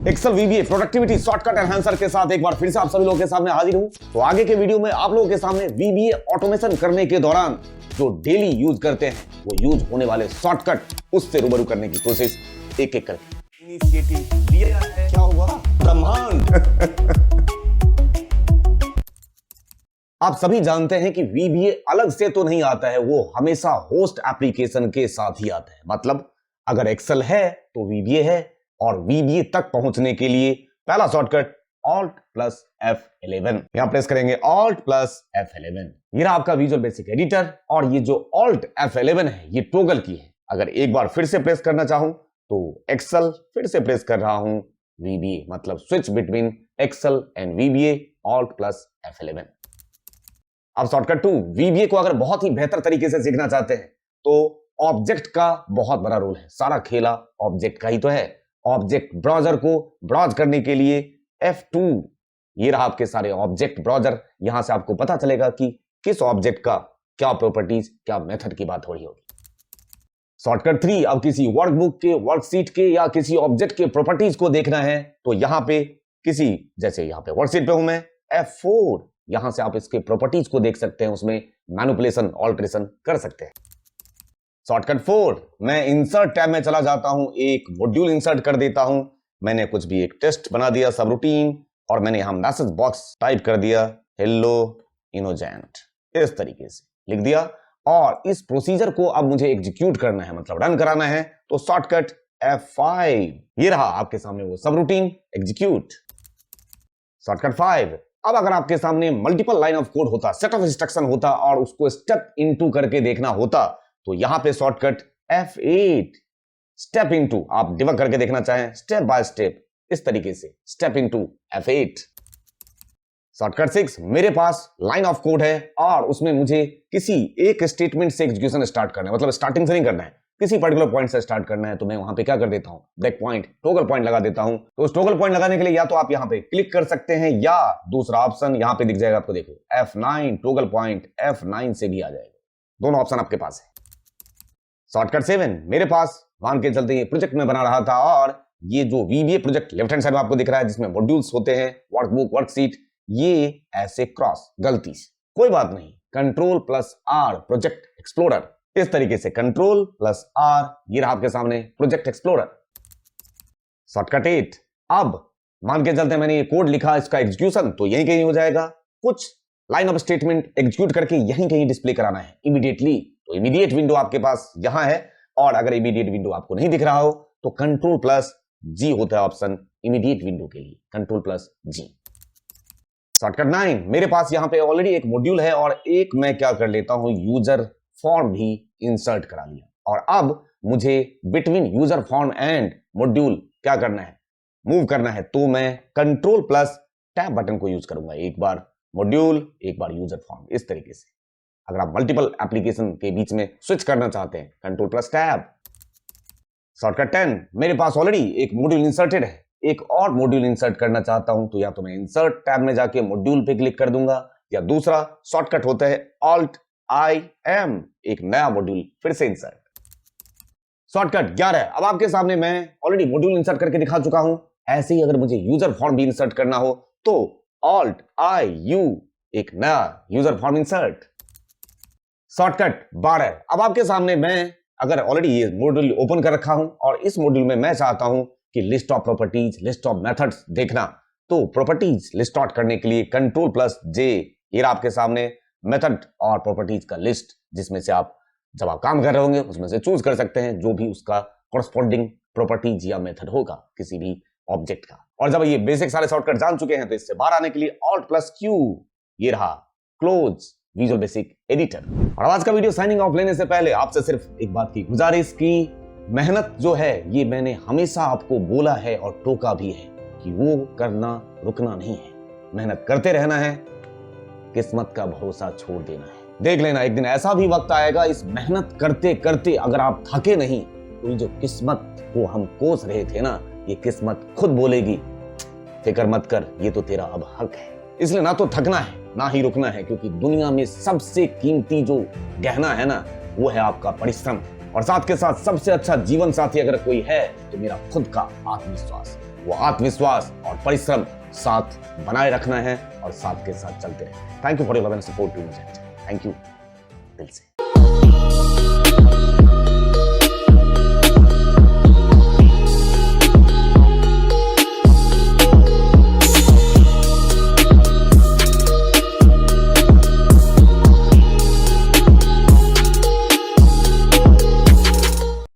Excel VBA productivity shortcut enhancer के साथ एक बार फिर से आप सभी लोगों के सामने हाजिर हूं। तो आगे के वीडियो में आप लोगों के सामने वीबीए ऑटोमेशन करने के दौरान जो डेली यूज करते हैं वो यूज होने वाले शॉर्टकट उससे रूबरू करने की कोशिश एक एक करके इनिशिएटिव लिया है। क्या हुआ? ब्रह्मांड। आप सभी जानते हैं कि वीबीए अलग से तो नहीं आता है, वो हमेशा होस्ट एप्लीकेशन के साथ ही आता है। मतलब अगर एक्सेल है तो वीबीए है, और वीबीए तक पहुंचने के लिए पहला शॉर्टकट Alt प्लस F11। यहां प्रेस करेंगे Alt प्लस F11। ये रहा आपका विजुअल बेसिक एडिटर, और ये जो Alt F11 है ये टॉगल की है। अगर एक बार फिर से प्रेस करना चाहूं तो एक्सेल, फिर से प्रेस कर रहा हूं वीबीए, मतलब switch between Excel and VBA Alt plus F11। अब शॉर्टकट 2, वीबीए को अगर बहुत ही बेहतर तरीके से सीखना चाहते हैं तो ऑब्जेक्ट का बहुत बड़ा रोल है। सारा खेला ऑब्जेक्ट का ही तो है। ऑब्जेक्ट ब्राउजर को ब्राउज करने के लिए F2, ये रहा आपके सारे ऑब्जेक्ट ब्राउजर। यहां से आपको पता चलेगा कि किस ऑब्जेक्ट का क्या प्रॉपर्टीज, क्या मेथड की बात हो रही होगी। शॉर्टकट 3, अब किसी वर्कबुक के, वर्कशीट के या किसी ऑब्जेक्ट के प्रॉपर्टीज को देखना है तो यहां पे किसी, जैसे यहां पे वर्कशीट पे हूं मैं, F4, यहां से आप इसके प्रॉपर्टीज को देख सकते हैं, उसमें मैनिपुलेशन, ऑल्टरेशन कर सकते हैं। शॉर्टकट 4, मैं इंसर्ट टैब में चला जाता हूं, एक मॉड्यूल इंसर्ट कर देता हूं। मैंने कुछ भी एक टेस्ट बना दिया, सब रूटीन, और मैंने यहां मैसेज बॉक्स टाइप कर दिया हेलो इनोजेंट, इस तरीके से लिख दिया। और इस प्रोसीजर को अब मुझे एग्जीक्यूट करना है, मतलब रन कराना है, तो शॉर्टकट F5। ये रहा आपके सामने वो सब रूटीन, एग्जीक्यूट। शॉर्टकट 5, अब अगर आपके सामने मल्टीपल लाइन ऑफ कोड होता, सेट ऑफ इंस्ट्रक्शन होता और उसको स्टेप इनटू करके देखना होता, तो यहां पे शॉर्टकट F8, स्टेप इनटू, आप डिबग करके देखना चाहें स्टेप बाय स्टेप, इस तरीके से स्टेप इनटू F8। शॉर्टकट 6, मेरे पास लाइन ऑफ कोड है और उसमें मुझे किसी एक स्टेटमेंट से एग्जीक्यूशन स्टार्ट करना है, मतलब स्टार्टिंग से नहीं करना है, किसी पर्टिकुलर पॉइंट से स्टार्ट करना है। तो मैं वहां पे क्या कर देता हूं, ब्रेक पॉइंट, टॉगल पॉइंट लगा देता हूं। तो उस टॉगल पॉइंट लगाने के लिए या तो आप यहां पे क्लिक कर सकते हैं, या दूसरा ऑप्शन यहां पे दिख जाएगा आपको, देखो F9, टॉगल पॉइंट F9 से भी आ जाएगा। दोनों ऑप्शन आपके पास है। शॉर्टकट 7, मेरे पास मान के चलते ये प्रोजेक्ट में बना रहा था, और ये जो VBA project left hand side में आपको दिख रहा है, जिसमें मॉड्यूल्स होते हैं, वर्कबुक, वर्कशीट, ये ऐसे क्रॉस, गलती से, कोई बात नहीं, control plus R, project explorer, इस तरीके से कंट्रोल प्लस R, ये रहा आपके सामने प्रोजेक्ट एक्सप्लोरर। शॉर्टकट 8, अब मान के चलते मैंने ये कोड लिखा, इसका एग्जीक्यूशन तो यहीं कहीं हो जाएगा। कुछ लाइन ऑफ स्टेटमेंट एग्जीक्यूट करके यहीं कहीं डिस्प्ले कराना है इमीडिएटली, तो इमीडिएट विंडो आपके पास यहां है। और अगर इमीडिएट विंडो आपको नहीं दिख रहा हो तो कंट्रोल प्लस G होता है ऑप्शन इमीडिएट विंडो के लिए, कंट्रोल प्लस G। शॉर्टकट 9, मेरे पास यहां पे ऑलरेडी एक मॉड्यूल है, और एक मैं क्या कर लेता हूं, यूजर फॉर्म भी इंसर्ट करा लिया। और अब मुझे between user form and module क्या करना है, मूव करना है, तो मैं कंट्रोल प्लस टैब बटन को यूज करूंगा। एक बार मॉड्यूल, एक बार यूजर फॉर्म, इस तरीके से। अगर आप मल्टीपल एप्लीकेशन के बीच में स्विच करना चाहते हैं, कंट्रोल प्लस टैब। शॉर्टकट 10, मेरे पास ऑलरेडी एक मॉड्यूल इंसर्टेड है, एक और मॉड्यूल इंसर्ट करना चाहता हूं, तो या तो मैं इंसर्ट टैब में जाके मॉड्यूल पे क्लिक कर दूंगा, या दूसरा शॉर्टकट होता है Alt IM, एक नया मॉड्यूल फिर से इंसर्ट। शॉर्टकट 11, अब आपके सामने मैं ऑलरेडी मॉड्यूल इंसर्ट करके दिखा चुका हूं। ऐसे ही अगर मुझे यूजर फॉर्म भी इंसर्ट करना हो तो Alt IU, एक नया यूजर फॉर्म इंसर्ट। शॉर्टकट 12, अब आपके सामने मैं अगर ऑलरेडी ये मॉड्यूल ओपन कर रखा हूं और इस मॉड्यूल में मैं चाहता हूं कि list of properties, list of methods देखना, तो प्रॉपर्टीज लिस्ट आउट करने के लिए कंट्रोल प्लस J, ये आपके सामने मेथड और प्रॉपर्टीज का लिस्ट, जिसमें से आप जब आप काम कर रहे होंगे उसमें से चूज कर सकते हैं जो भी उसका कॉरस्पॉन्डिंग प्रॉपर्टीज या मेथड होगा किसी भी ऑब्जेक्ट का। और जब ये बेसिक सारे शॉर्टकट जान चुके हैं तो इससे बाहर आने के लिए Alt प्लस Q, ये रहा क्लोज विजुअल बेसिक एडिटर। और आज का वीडियो साइनिंग ऑफ लेने से पहले आपसे सिर्फ एक बात की गुजारिश की, मेहनत जो है ये मैंने हमेशा आपको बोला है और टोका भी है कि वो करना रुकना नहीं है, मेहनत करते रहना है, किस्मत का भरोसा छोड़ देना है। देख लेना एक दिन ऐसा भी वक्त आएगा, इस मेहनत करते करते अगर आप थके नहीं तो ये जो किस्मत को हम कोस रहे थे ना, ये किस्मत खुद बोलेगी फिक्र मत कर, ये तो तेरा अब हक है। इसलिए ना तो थकना है ना ही रुकना है, क्योंकि दुनिया में सबसे कीमती जो गहना है ना, वो है आपका परिश्रम। और साथ के साथ सबसे अच्छा जीवन साथी अगर कोई है तो मेरा खुद का आत्मविश्वास। वो आत्मविश्वास और परिश्रम साथ बनाए रखना है और साथ के साथ चलते रहे। Thank you for your love and support to मुझे। थैंक यू दिल से।